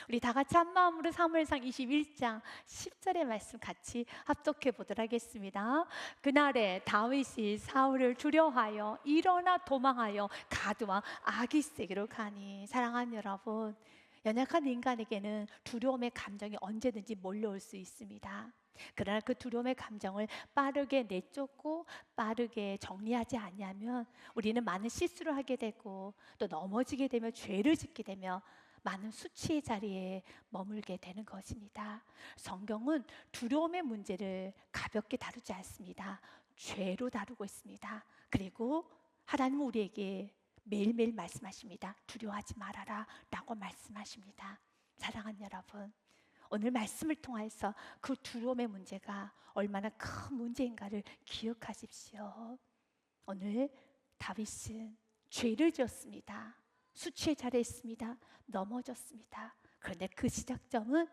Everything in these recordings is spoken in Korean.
우리 다 같이 한 마음으로 사무엘상 21장 10절의 말씀 같이 합독해 보도록 하겠습니다. 그날에 다윗이 사울을 두려워하여 일어나 도망하여 가드와 아기스에게로 가니. 사랑하는 여러분, 연약한 인간에게는 두려움의 감정이 언제든지 몰려올 수 있습니다. 그러나 그 두려움의 감정을 빠르게 내쫓고 빠르게 정리하지 않으면 우리는 많은 실수를 하게 되고 또 넘어지게 되며 죄를 짓게 되며 많은 수치의 자리에 머물게 되는 것입니다. 성경은 두려움의 문제를 가볍게 다루지 않습니다. 죄로 다루고 있습니다. 그리고 하나님은 우리에게 매일매일 말씀하십니다. 두려워하지 말아라 라고 말씀하십니다. 사랑하는 여러분, 오늘 말씀을 통해서 그 두려움의 문제가 얼마나 큰 문제인가를 기억하십시오. 오늘 다윗은 죄를 지었습니다. 수치의 자리에 있습니다. 넘어졌습니다. 그런데 그 시작점은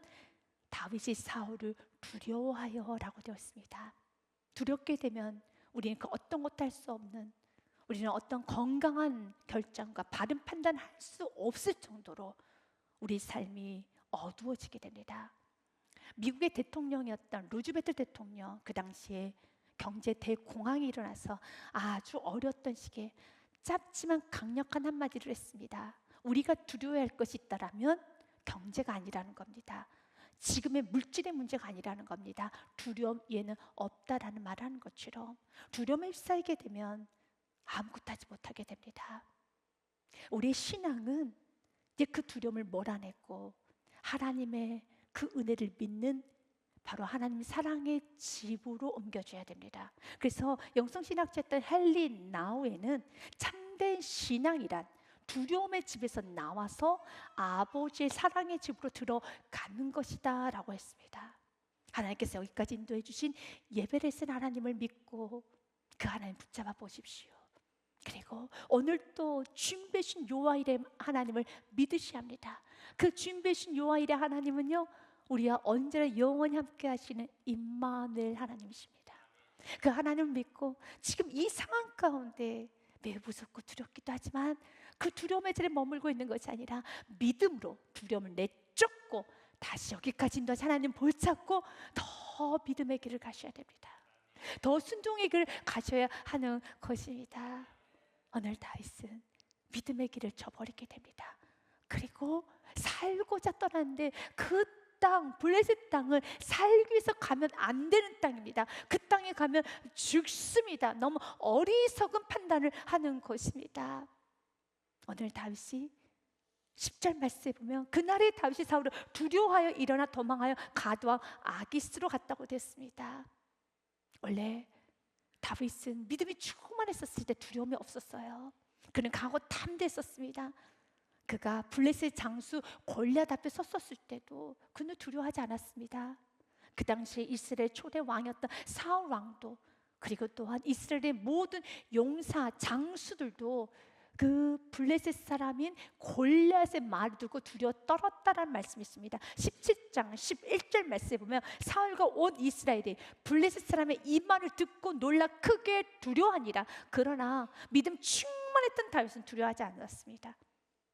다윗이 사울을 두려워하여 라고 되어 있습니다. 두렵게 되면 우리는 그 어떤 것도 할 수 없는, 우리는 어떤 건강한 결정과 바른 판단할 수 없을 정도로 우리 삶이 어두워지게 됩니다. 미국의 대통령이었던 루즈벨트 대통령, 그 당시에 경제 대공황이 일어나서 아주 어려웠던 시기에 짧지만 강력한 한마디를 했습니다. 우리가 두려워할 것이 있다라면 경제가 아니라는 겁니다. 지금의 물질의 문제가 아니라는 겁니다. 두려움 얘는 없다라는 말을 하는 것처럼 두려움에 휩싸이게 되면 아무것도 하지 못하게 됩니다. 우리의 신앙은 이제 그 두려움을 몰아내고 하나님의 그 은혜를 믿는 바로 하나님 사랑의 집으로 옮겨줘야 됩니다. 그래서 영성신학자였던 헨리 나우에는 참된 신앙이란 두려움의 집에서 나와서 아버지의 사랑의 집으로 들어가는 것이다 라고 했습니다. 하나님께서 여기까지 인도해 주신 예배를 쓴 하나님을 믿고 그 하나님 붙잡아 보십시오. 그리고 오늘 또 주인되신 여호와일의 하나님을 믿으셔야 합니다. 그 주인되신 여호와일의 하나님은요, 우리와 언제나 영원히 함께 하시는 임마누엘 하나님이십니다. 그 하나님을 믿고 지금 이 상황 가운데 매우 무섭고 두렵기도 하지만 그 두려움의 자리에 머물고 있는 것이 아니라 믿음으로 두려움을 내쫓고 다시 여기까지 인도하신 하나님 볼찾고 더 믿음의 길을 가셔야 됩니다. 더 순종의 길을 가셔야 하는 것입니다. 오늘 다윗은 믿음의 길을 저버리게 됩니다. 그리고 살고자 떠났는데 그 땅, 블레셋 땅을 살기 위해서 가면 안 되는 땅입니다. 그 땅에 가면 죽습니다. 너무 어리석은 판단을 하는 것입니다. 오늘 다윗이 10절 말씀에 보면 그날에 다윗이 사울을 두려워하여 일어나 도망하여 가드와 아기스로 갔다고 됐습니다. 원래 다윗은 믿음이 충만했었을 때 두려움이 없었어요. 그는 강하고 담대했었습니다. 그가 블레셋 장수 골리앗 앞에 섰었을 때도 그는 두려워하지 않았습니다. 그 당시에 이스라엘 초대 왕이었던 사울 왕도, 그리고 또한 이스라엘의 모든 용사 장수들도 그 블레셋 사람인 골리앗의 말을 듣고 두려워 떨었다라는 말씀이 있습니다. 17장 11절 말씀에 보면 사울과 온 이스라엘이 블레셋 사람의 이 말을 듣고 놀라 크게 두려워하니라. 그러나 믿음 충만했던 다윗은 두려워하지 않았습니다.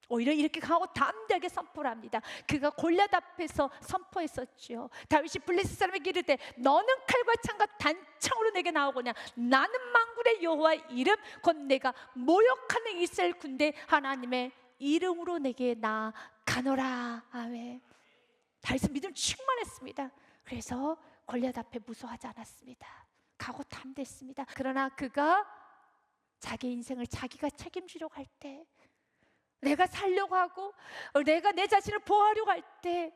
오히려 이렇게 강하고 담대하게 선포를 합니다. 그가 골리앗 앞에서 선포했었죠. 다윗이 블레셋 사람에게 이르되 너는 칼과 창과 단창으로 내게 나오거냐. 나는 만군의 여호와의 이름 곧 내가 모욕하는 이스라엘 군대 하나님의 이름으로 내게 나아가노라. 아멘. 다윗은 믿음 충만했습니다. 그래서 골리앗 앞에 무서워하지 않았습니다. 강하고 담대했습니다. 그러나 그가 자기 인생을 자기가 책임지려고 할 때, 내가 살려고 하고 내가 내 자신을 보호하려고 할 때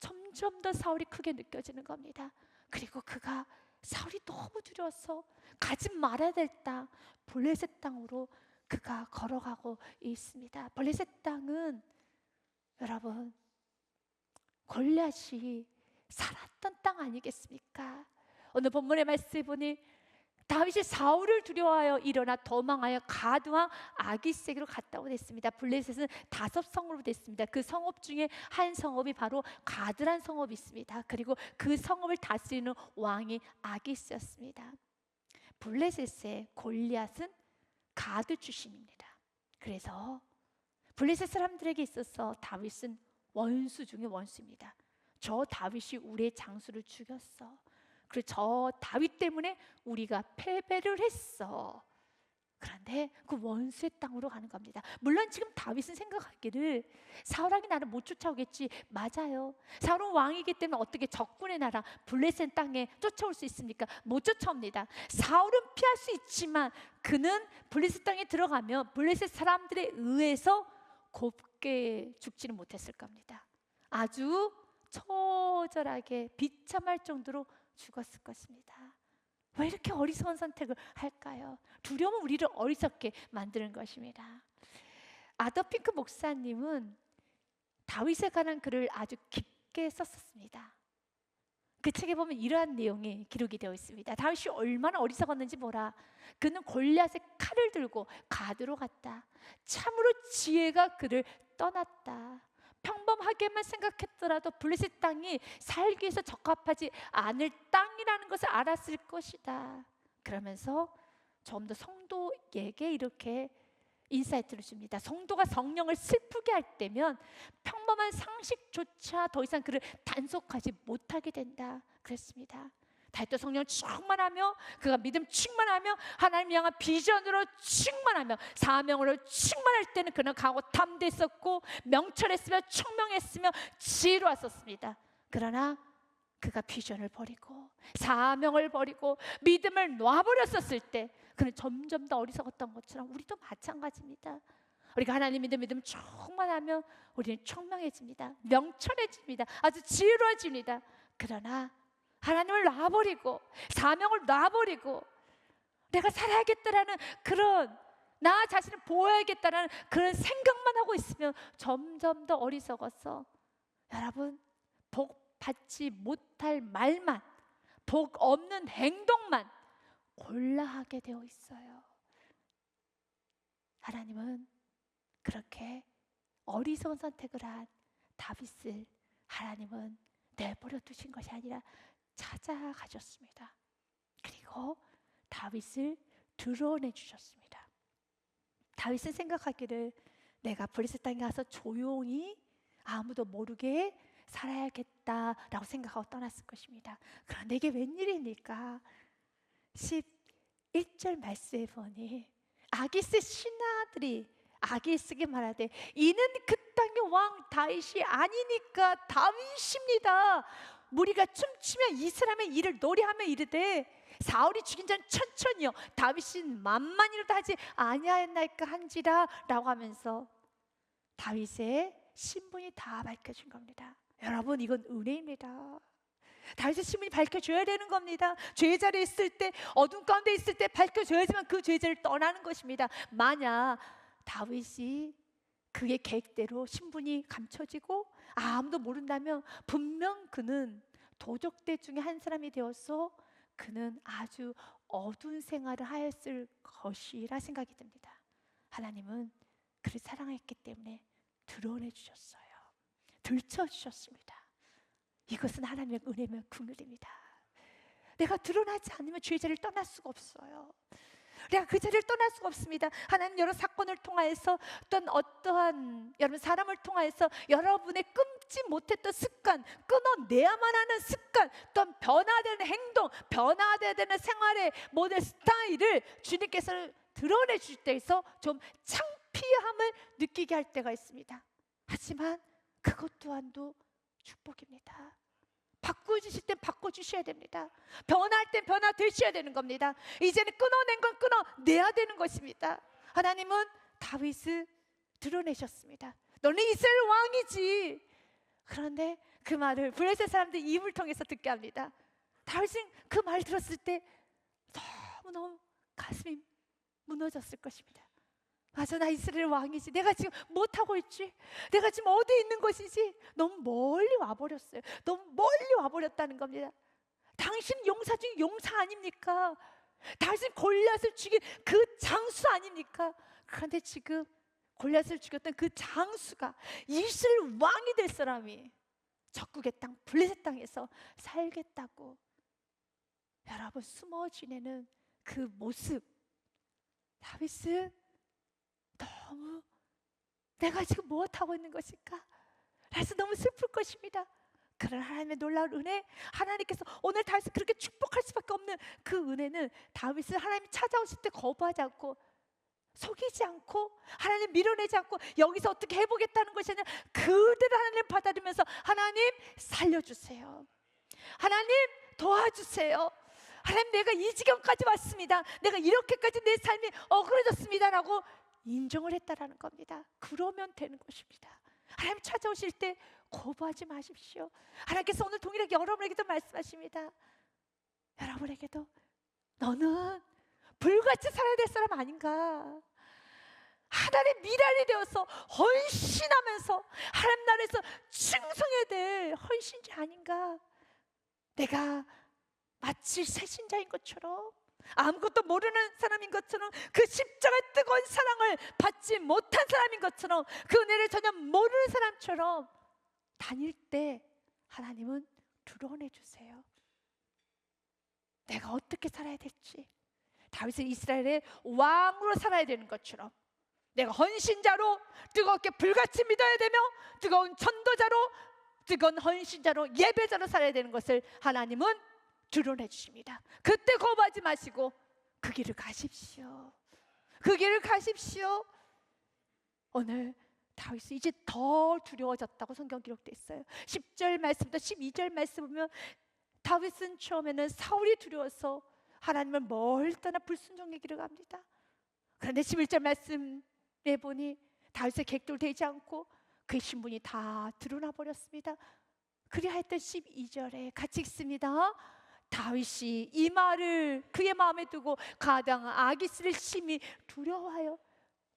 점점 더 사울이 크게 느껴지는 겁니다. 그리고 그가 사울이 너무 두려워서 가지 말아야 될 땅 블레셋 땅으로 그가 걸어가고 있습니다. 블레셋 땅은 여러분 골리앗이 살았던 땅 아니겠습니까? 오늘 본문의 말씀에 보니 다윗이 사울을 두려워하여 일어나 도망하여 가드와 아기스에게로 갔다고 됐습니다. 블레셋은 5성읍으로 됐습니다. 그 성읍 중에 한 성읍이 바로 가드란 성읍이 있습니다. 그리고 그 성읍을 다스리는 왕이 아기스였습니다. 블레셋의 골리앗은 가드 출신입니다. 그래서 블레셋 사람들에게 있어서 다윗은 원수 중에 원수입니다. 저 다윗이 우리의 장수를 죽였어. 그리고 저 다윗 때문에 우리가 패배를 했어. 그런데 그 원수의 땅으로 가는 겁니다. 물론 지금 다윗은 생각하기를 사울왕이 나를 못 쫓아오겠지. 맞아요. 사울은 왕이기 때문에 어떻게 적군의 나라 블레셋 땅에 쫓아올 수 있습니까? 못 쫓아옵니다. 사울은 피할 수 있지만 그는 블레셋 땅에 들어가면 블레셋 사람들에 의해서 곱게 죽지는 못했을 겁니다. 아주 처절하게 비참할 정도로 죽었을 것입니다. 왜 이렇게 어리석은 선택을 할까요? 두려움은 우리를 어리석게 만드는 것입니다. 아더 핑크 목사님은 다윗에 관한 글을 아주 깊게 썼었습니다. 그 책에 보면 이러한 내용이 기록이 되어 있습니다. 다윗이 얼마나 어리석었는지 보라. 그는 골리앗의 칼을 들고 가드로 갔다. 참으로 지혜가 그를 떠났다. 평범하게만 생각했더라도 블레셋 땅이 살기 위해서 적합하지 않을 땅이라는 것을 알았을 것이다. 그러면서 좀 더 성도에게 이렇게 인사이트를 줍니다. 성도가 성령을 슬프게 할 때면 평범한 상식조차 더 이상 그를 단속하지 못하게 된다. 그랬습니다. 다윗도 성령 충만하며 그가 믿음 충만하며 하나님 향한 비전으로 충만하며 사명으로 충만할 때는 그는 강하고 담대했었고 명철했으며 총명했으며 지혜로웠었습니다. 그러나 그가 비전을 버리고 사명을 버리고 믿음을 놔버렸었을 때 그는 점점 더 어리석었던 것처럼 우리도 마찬가지입니다. 우리가 하나님 믿음 충만하며 우리는 총명해집니다. 명철해집니다. 아주 지혜로워집니다. 그러나 하나님을 놔버리고 사명을 놔버리고 내가 살아야겠다라는 그런 나 자신을 보호해야겠다라는 그런 생각만 하고 있으면 점점 더 어리석어서 여러분 복 받지 못할 말만 복 없는 행동만 골라 하게 되어 있어요. 하나님은 그렇게 어리석은 선택을 한 다윗을 하나님은 내버려 두신 것이 아니라 찾아가셨습니다. 그리고 다윗을 드러내 주셨습니다. 다윗은 생각하기를 내가 블레셋 땅에 가서 조용히 아무도 모르게 살아야겠다라고 생각하고 떠났을 것입니다. 그런데 이게 웬일입니까? 11절 말씀에 보니 아기스 신하들이 아기스에게 말하되 이는 그 땅의 왕 다윗이 아니니까 다윗입니다. 무리가 춤추며 이 사람의 일을 노래하며 이르되 사울이 죽인 자는 천천히요 다윗은 만만이라도 하지 아니하였나이까 한지라 라고 하면서 다윗의 신분이 다 밝혀진 겁니다. 여러분 이건 은혜입니다. 다윗의 신분이 밝혀져야 되는 겁니다. 죄의 자리에 있을 때 어둠 가운데 있을 때 밝혀져야지만 그 죄의 자리를 떠나는 것입니다. 만약 다윗이 그의 계획대로 신분이 감춰지고 아무도 모른다면 분명 그는 도적대 중에 한 사람이 되어서 그는 아주 어두운 생활을 하였을 것이라 생각이 듭니다. 하나님은 그를 사랑했기 때문에 드러내 주셨어요. 들춰 주셨습니다. 이것은 하나님의 은혜며 긍휼입니다. 내가 드러나지 않으면 죄의 자리를 떠날 수가 없어요. 내가 그 자리를 떠날 수가 없습니다. 하나님 여러 사건을 통하여서 어떠한 여러분 사람을 통하여서 여러분의 끊지 못했던 습관, 끊어내야만 하는 습관, 또 변화되는 행동, 변화되어야 되는 생활의 모든 스타일을 주님께서 드러내 주실 때에서 좀 창피함을 느끼게 할 때가 있습니다. 하지만 그것 또한도 축복입니다. 바꿔주실 땐 바꿔주셔야 됩니다. 변할 땐 변화되셔야 되는 겁니다. 이제는 끊어낸 건 끊어내야 되는 것입니다. 하나님은 다윗을 드러내셨습니다. 너는 이스라엘 왕이지. 그런데 그 말을 블레셋 사람들 입을 통해서 듣게 합니다. 다윗은 그 말 들었을 때 너무너무 가슴이 무너졌을 것입니다. 맞아, 나 이스라엘 왕이지. 내가 지금 못하고 있지. 내가 지금 어디에 있는 것이지. 너무 멀리 와버렸어요. 너무 멀리 와버렸다는 겁니다. 당신 용사 중에 용사 아닙니까? 당신 골리앗을 죽인 그 장수 아닙니까? 그런데 지금 골리앗을 죽였던 그 장수가 이스라엘 왕이 될 사람이 적국의 땅 블레셋 땅에서 살겠다고 여러분 숨어 지내는 그 모습, 다윗은 너무 내가 지금 무엇하고 있는 것일까? 그래서 너무 슬플 것입니다. 그런 하나님의 놀라운 은혜, 하나님께서 오늘 다윗을 그렇게 축복할 수밖에 없는 그 은혜는 다윗을 하나님이 찾아오실 때 거부하지 않고 속이지 않고 하나님 밀어내지 않고 여기서 어떻게 해보겠다는 것이 아니라 그대로 하나님 받아들이면서 하나님 살려주세요, 하나님 도와주세요, 하나님 내가 이 지경까지 왔습니다, 내가 이렇게까지 내 삶이 억울해졌습니다 라고 인정을 했다라는 겁니다. 그러면 되는 것입니다. 하나님 찾아오실 때 거부하지 마십시오. 하나님께서 오늘 동일하게 여러분에게도 말씀하십니다. 여러분에게도 너는 불같이 살아야 될 사람 아닌가? 하나님의 미랄이 되어서 헌신하면서 하나님 나라에서 충성해야 될 헌신자 아닌가? 내가 마치 새신자인 것처럼, 아무것도 모르는 사람인 것처럼, 그 십자가의 뜨거운 사랑을 받지 못한 사람인 것처럼, 그 은혜를 전혀 모르는 사람처럼 다닐 때 하나님은 드러내 주세요. 내가 어떻게 살아야 될지, 다윗은 이스라엘의 왕으로 살아야 되는 것처럼 내가 헌신자로 뜨겁게 불같이 믿어야 되며 뜨거운 전도자로, 뜨거운 헌신자로, 예배자로 살아야 되는 것을 하나님은 드러내 주십니다. 그때 거부하지 마시고 그 길을 가십시오. 그 길을 가십시오. 오늘 다윗이 이제 더 두려워졌다고 성경 기록되어 있어요. 10절 말씀부터 12절 말씀 보면 다윗은 처음에는 사울이 두려워서 하나님을 멀리 떠나 불순종의 길을 갑니다. 그런데 11절 말씀에 보니 다윗의 객돌되지 않고 그의 신분이 다 드러나 버렸습니다. 그리하였던 12절에 같이 읽습니다. 다윗이 이 말을 그의 마음에 두고 가당 아기스를 심히 두려워하여,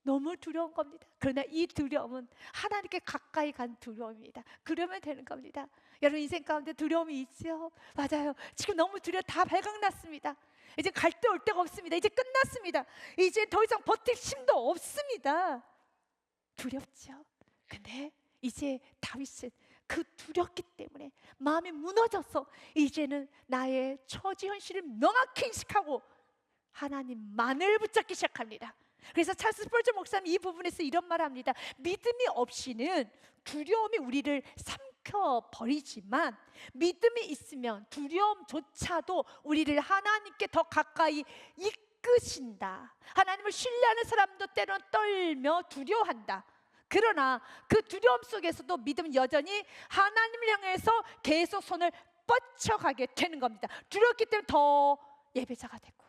너무 두려운 겁니다. 그러나 이 두려움은 하나님께 가까이 간 두려움입니다. 그러면 되는 겁니다. 여러분 인생 가운데 두려움이 있죠? 맞아요. 지금 너무 두려워, 다 발각났습니다. 이제 갈 데 올 데가 없습니다. 이제 끝났습니다. 이제 더 이상 버틸 힘도 없습니다. 두렵죠. 근데 이제 다윗은 그 두렵기 때문에 마음이 무너져서 이제는 나의 처지 현실을 명확히 인식하고 하나님만을 붙잡기 시작합니다. 그래서 찰스 스펄전 목사님 이 부분에서 이런 말을 합니다. 믿음이 없이는 두려움이 우리를 삼켜버리지만 믿음이 있으면 두려움조차도 우리를 하나님께 더 가까이 이끄신다. 하나님을 신뢰하는 사람도 때로는 떨며 두려워한다. 그러나 그 두려움 속에서도 믿음은 여전히 하나님을 향해서 계속 손을 뻗쳐가게 되는 겁니다. 두렵기 때문에 더 예배자가 되고,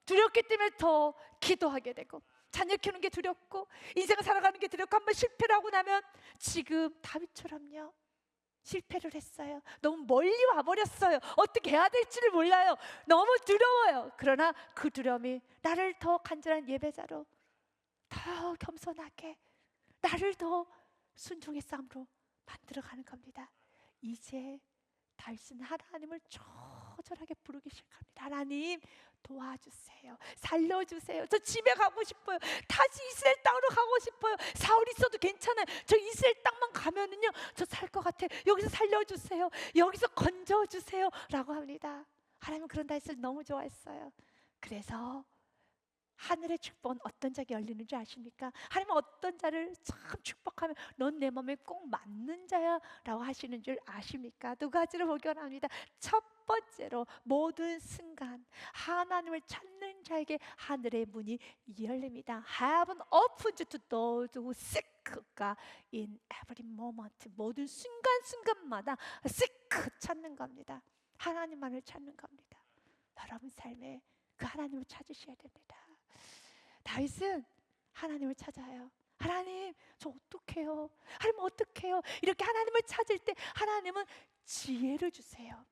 두렵기 때문에 더 기도하게 되고, 자녀 키우는 게 두렵고, 인생을 살아가는 게 두렵고, 한번 실패를 하고 나면 지금 다윗처럼요, 실패를 했어요. 너무 멀리 와버렸어요. 어떻게 해야 될지를 몰라요. 너무 두려워요. 그러나 그 두려움이 나를 더 간절한 예배자로, 더 겸손하게, 나를 더 순종의 싸움으로 만들어가는 겁니다. 이제 다윗은 하나님을 처절하게 부르기 시작합니다. 하나님 도와주세요, 살려주세요. 저 집에 가고 싶어요. 다시 이스라엘 땅으로 가고 싶어요. 사울이 있어도 괜찮아요. 저 이스라엘 땅만 가면은요 저 살 것 같아요. 여기서 살려주세요, 여기서 건져주세요 라고 합니다. 하나님은 그런 다윗을 너무 좋아했어요. 그래서 하늘의 축복은 어떤 자에게 열리는 줄 아십니까? 하나님은 어떤 자를 참 축복하면 넌 내 마음에 꼭 맞는 자야 라고 하시는 줄 아십니까? 두 가지를 보기 원합니다. 첫 번째로 모든 순간 하나님을 찾는 자에게 하늘의 문이 열립니다. Heaven opens to those who seek God in every moment. 모든 순간순간마다 seek, 찾는 겁니다. 하나님만을 찾는 겁니다. 여러분 삶에 그 하나님을 찾으셔야 됩니다. 다윗은 하나님을 찾아요. 하나님 저 어떡해요? 하나님 어떡해요? 이렇게 하나님을 찾을 때 하나님은 지혜를 주세요.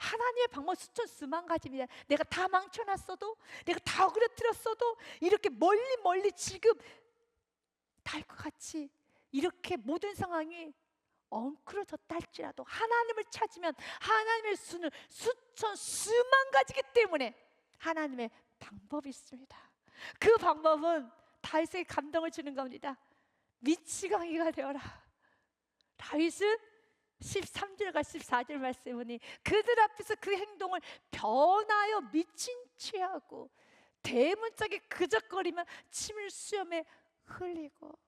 하나님의 방법 수천 수만 가지입니다. 내가 다 망쳐놨어도, 내가 다 어그러뜨렸어도, 이렇게 멀리 지금 달과 같이 이렇게 모든 상황이 엉클어졌다 할지라도 하나님을 찾으면 하나님의 수는 수천 수만 가지기 때문에 하나님의 방법이 있습니다. 그 방법은 다윗에게 감동을 주는 겁니다. 미치광이가 되어라. 다윗은 13절과 14절 말씀에 보니 그들 앞에서 그 행동을 변하여 미친 취하고 대문짝에 그적거리며 침을 수염에 흘리고,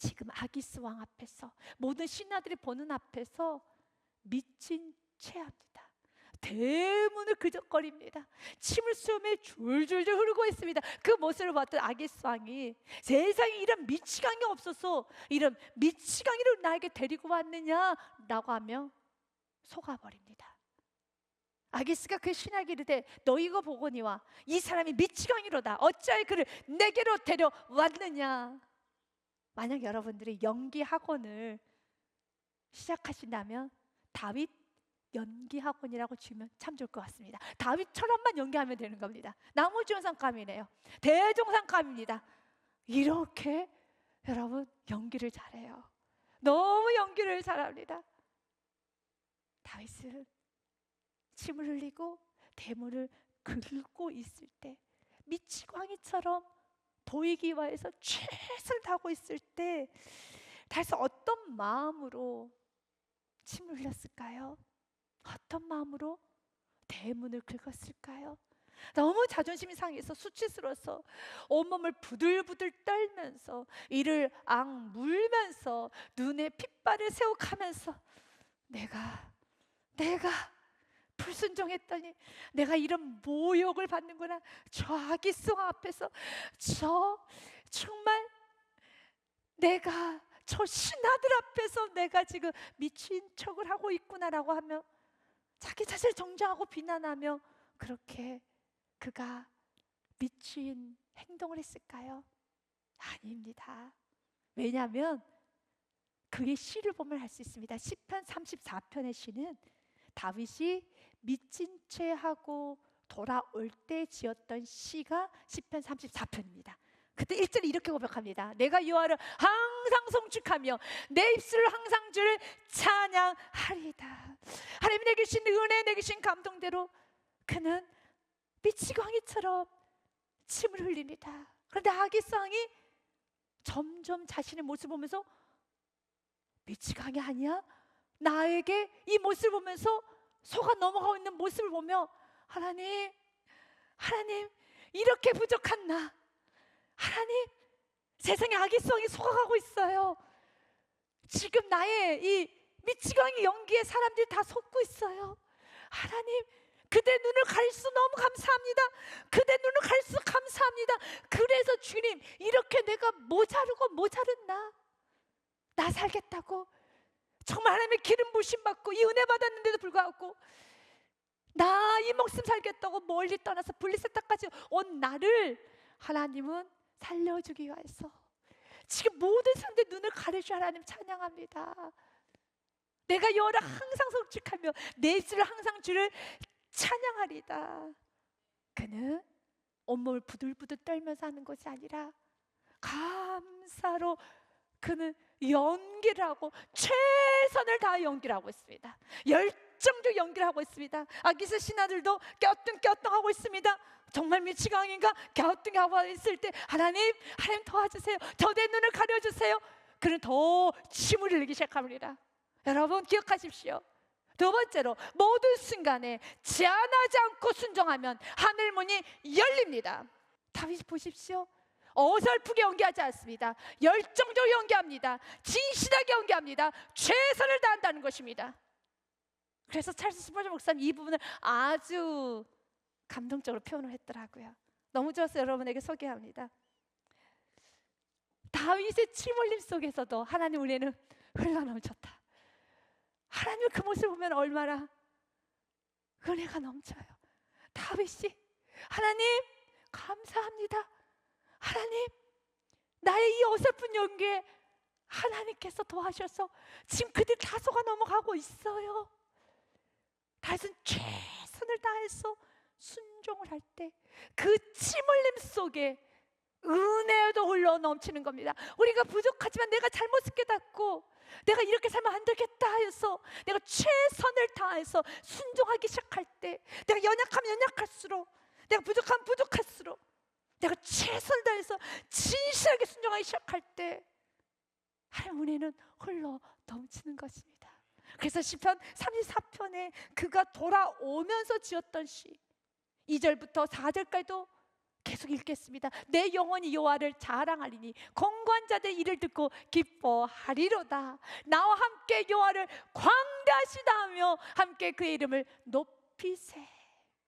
지금 아기스 왕 앞에서, 모든 신하들이 보는 앞에서 미친 채합니다. 대문을 그적거립니다. 침을 수염에 줄줄줄 흐르고 있습니다. 그 모습을 봤던 아기스 왕이, 세상에 이런 미치광이 없어서 이런 미치광이를 나에게 데리고 왔느냐라고 하며 속아버립니다. 아기스가 그 신하에게 이르되 너희 이거 보거니와 이 사람이 미치광이로다. 어찌하여 그를 내게로 데려왔느냐. 만약 여러분들이 연기 학원을 시작하신다면 다윗 연기 학원이라고 주면 참 좋을 것 같습니다. 다윗처럼만 연기하면 되는 겁니다. 나무주연상감이네요. 대종상감입니다. 이렇게 여러분 연기를 잘해요. 너무 연기를 잘합니다. 다윗은 침을 흘리고 대문을 긁고 있을 때, 미치광이처럼 보이기 위해서 최선을 다하고 있을 때 다윗은 어떤 마음으로 침을 흘렸을까요? 어떤 마음으로 대문을 긁었을까요? 너무 자존심이 상해서 수치스러워서 온몸을 부들부들 떨면서 이를 악물면서 눈에 핏발을 세워가면서 내가 불순종했더니 내가 이런 모욕을 받는구나. 저 아기스 왕 앞에서 정말 내가 저 신하들 앞에서 내가 지금 미친 척을 하고 있구나라고 하며 자기 자신을 정죄하고 비난하며 그렇게 그가 미친 행동을 했을까요? 아닙니다. 왜냐하면 그의 시를 보면 알 수 있습니다. 시편 34편의 시는 다윗이 미친 채 하고 돌아올 때 지었던 시가 시편 34편입니다. 그때 1절에 이렇게 고백합니다. 내가 여호와를 항상 송축하며 내 입술을 항상 주를 찬양하리이다. 하나님이 내게 주신 은혜, 내게 주신 감동대로 그는 미치광이처럼 침을 흘립니다. 그런데 아기스 왕이 점점 자신의 모습을 보면서 미치광이 아니야? 나에게 이 모습을 보면서 속아 넘어가고 있는 모습을 보며 하나님 이렇게 부족한 나, 하나님 세상에 아기스 왕이 속아가고 있어요. 지금 나의 이 미치광이 연기에 사람들이 다 속고 있어요. 하나님 그대 눈을 가리수 너무 감사합니다. 그대 눈을 가리수 감사합니다. 그래서 주님 이렇게 내가 모자른 나 살겠다고 정말 하나님의 기름 부심 받고 이 은혜 받았는데도 불구하고 나 이 목숨 살겠다고 멀리 떠나서 블리셋 땅까지 온 나를 하나님은 살려주기 위해서 지금 모든 사람들 눈을 가려주 하나님 찬양합니다. 내가 여호와를 항상 송축하며 내 입술을 항상 주를 찬양하리다. 그는 온몸을 부들부들 떨면서 하는 것이 아니라 감사로 그는 연기를 하고 최선을 다해 연기를 하고 있습니다. 열정적 연기를 하고 있습니다. 아기스 신하들도 갸우뚱하고 있습니다. 정말 미치광인가 갸우뚱하고 있을 때 하나님 도와주세요. 저 내 눈을 가려주세요. 그는 더 침을 흘리기 시작합니다. 여러분 기억하십시오. 두 번째로 모든 순간에 제한하지 않고 순종하면 하늘 문이 열립니다. 다윗 보십시오. 어설프게 연기하지 않습니다. 열정적으로 연기합니다. 진실하게 연기합니다. 최선을 다한다는 것입니다. 그래서 찰스 스퍼전 목사님 이 부분을 아주 감동적으로 표현을 했더라고요. 너무 좋아서 여러분에게 소개합니다. 다윗의 침 흘림 속에서도 하나님 은혜는 흘러넘쳤다. 하나님 그 모습을 보면 얼마나 은혜가 넘쳐요. 다윗이 하나님 감사합니다. 하나님 나의 이 어설픈 연기에 하나님께서 도와주셔서 지금 그들 다 속아 넘어가고 있어요. 다윗은 최선을 다해서 순종을 할 때 그 침 흘림 속에 은혜도 흘러 넘치는 겁니다. 우리가 부족하지만 내가 잘못을 깨닫고 내가 이렇게 살면 안 되겠다 해서 내가 최선을 다해서 순종하기 시작할 때 내가 연약하면 연약할수록 내가 부족하면 부족할수록 내가 최선을 다해서 진실하게 순종하기 시작할 때 하나님의 은혜는 흘러 넘치는 것입니다. 그래서 시편 34편에 그가 돌아오면서 지었던 시 2절부터 4절까지도 계속 읽겠습니다. 내 영혼이 여호와를 자랑하리니 건고한 자들 이를 듣고 기뻐하리로다. 나와 함께 여호와를 광대하시다 하며 함께 그의 이름을 높이세.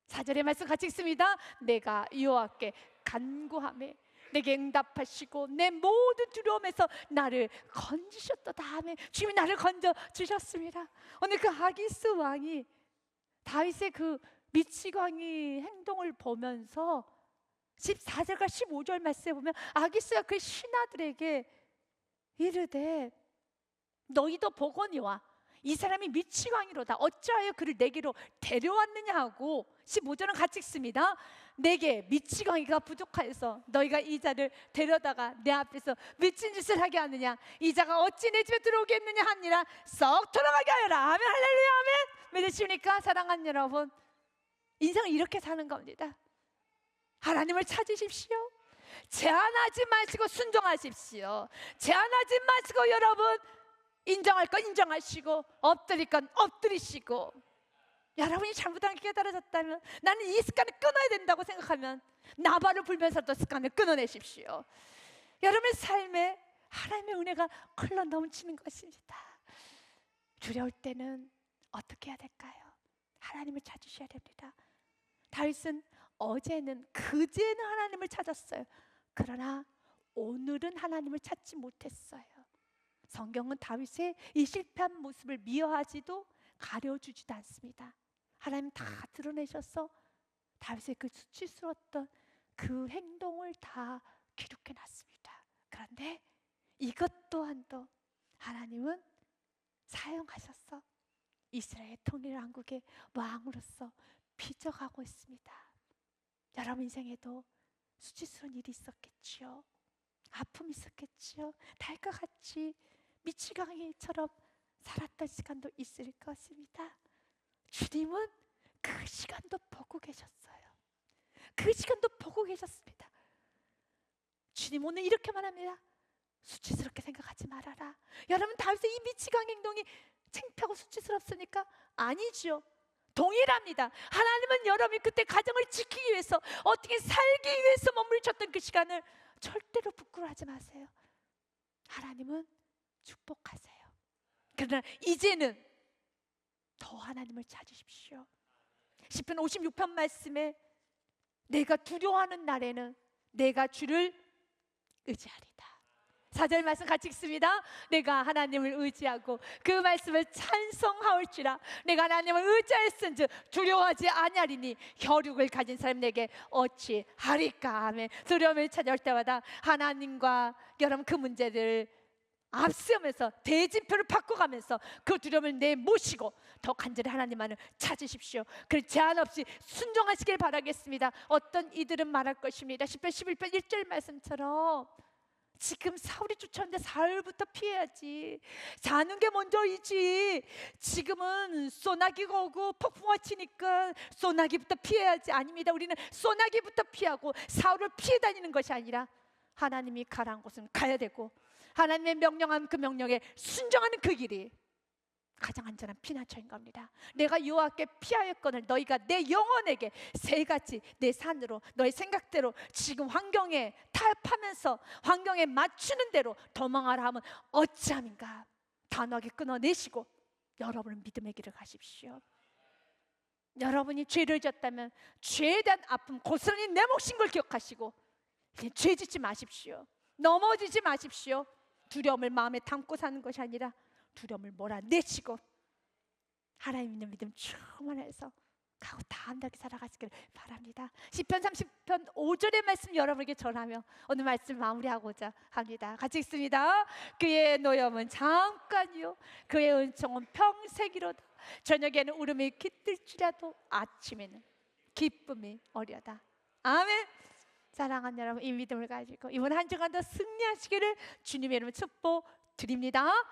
4절의 말씀 같이 읽습니다. 내가 여호와께 간구하매 내게 응답하시고 내 모든 두려움에서 나를 건지셨도다 하며 주님이 나를 건져 주셨습니다. 오늘 그 아기스 왕이 다윗의 그 미치광이 행동을 보면서 14절과 15절 말씀에 보면 아기스가 그 신하들에게 이르되 너희도 보거니와 이 사람이 미치광이로다 어찌하여 그를 내게로 데려왔느냐 하고 15절은 같이 읽습니다. 내게 미치광이가 부족하여서 너희가 이 자를 데려다가 내 앞에서 미친 짓을 하게 하느냐 이 자가 어찌 내 집에 들어오겠느냐 하니라 썩 돌아가게 하여라. 아멘 할렐루야 아멘. 믿으십니까? 사랑하는 여러분, 인생을 이렇게 사는 겁니다. 하나님을 찾으십시오. 제한하지 마시고 순종하십시오. 제한하지 마시고 여러분 인정할 건 인정하시고 엎드릴 건 엎드리시고, 여러분이 잘못한 게 깨달아졌다면 나는 이 습관을 끊어야 된다고 생각하면 나발을 불면서도 습관을 끊어내십시오. 여러분의 삶에 하나님의 은혜가 흘러 넘치는 것입니다. 두려울 때는 어떻게 해야 될까요? 하나님을 찾으셔야 됩니다. 다윗은 어제는 그제는 하나님을 찾았어요. 그러나 오늘은 하나님을 찾지 못했어요. 성경은 다윗의 이 실패한 모습을 미워하지도 가려주지도 않습니다. 하나님 다 드러내셔서 다윗의 그 수치스러웠던 그 행동을 다 기록해 놨습니다. 그런데 이것 또한도 하나님은 사용하셔서 이스라엘 통일 왕국의 왕으로서 빚어가고 있습니다. 여러분 인생에도 수치스러운 일이 있었겠지요. 아픔이 있었겠지요. 달과 같이 미치광이처럼 살았던 시간도 있을 것입니다. 주님은 그 시간도 보고 계셨어요. 그 시간도 보고 계셨습니다. 주님 오늘 이렇게 말합니다. 수치스럽게 생각하지 말아라. 여러분 다윗의 이 미치광 행동이 창피하고 수치스럽습니까? 아니죠. 동일합니다. 하나님은 여러분이 그때 가정을 지키기 위해서 어떻게 살기 위해서 머물렀던 그 시간을 절대로 부끄러워하지 마세요. 하나님은 축복하세요. 그러나 이제는 더 하나님을 찾으십시오. 시편 56편 말씀에 내가 두려워하는 날에는 내가 주를 의지하리다. 4절 말씀 같이 읽습니다. 내가 하나님을 의지하고 그 말씀을 찬송하올지라. 내가 하나님을 의지하였은즉 두려워하지 아니하리니 혈육을 가진 사람 내게 어찌 하리까 하며 두려움을 찾아올 때마다 하나님과 여러분 그 문제를 앞세우면서 대진표를 바꿔가면서 그 두려움을 내모시고 더 간절히 하나님만을 찾으십시오. 그 제한 없이 순종하시길 바라겠습니다. 어떤 이들은 말할 것입니다. 시편 11편 1절 말씀처럼 지금 사울이 쫓아오는데 사울부터 피해야지. 사는 게 먼저이지. 지금은 소나기가 오고 폭풍과 치니까 소나기부터 피해야지. 아닙니다. 우리는 소나기부터 피하고 사울을 피해 다니는 것이 아니라 하나님이 가라는 곳은 가야 되고 하나님의 명령한 그 명령에 순종하는 그 길이 가장 안전한 피난처인 겁니다. 내가 여호와께 피하였거늘 너희가 내 영혼에게 새같이 내 산으로 너의 생각대로 지금 환경에 타협하면서 환경에 맞추는 대로 도망하라 하면 어찌함인가. 단호하게 끊어내시고 여러분은 믿음의 길을 가십시오. 여러분이 죄를 졌다면 죄에 대한 아픔 고스란히 내 몫인 걸 기억하시고 죄 짓지 마십시오. 넘어지지 마십시오. 두려움을 마음에 담고 사는 것이 아니라 두려움을 몰아내시고 하나님 있는 믿음 충만해서 가고 다함하게 살아가시길 바랍니다. 시편 30편 5절의 말씀 여러분에게 전하며 오늘 말씀 마무리하고자 합니다. 같이 읽습니다. 그의 노염은 잠깐이요 그의 은총은 평생이로다. 저녁에는 울음이 깃들지라도 아침에는 기쁨이 오려다. 아멘. 사랑하는 여러분, 이 믿음을 가지고 이번 한 주간도 승리하시기를 주님의 이름으로 축복드립니다.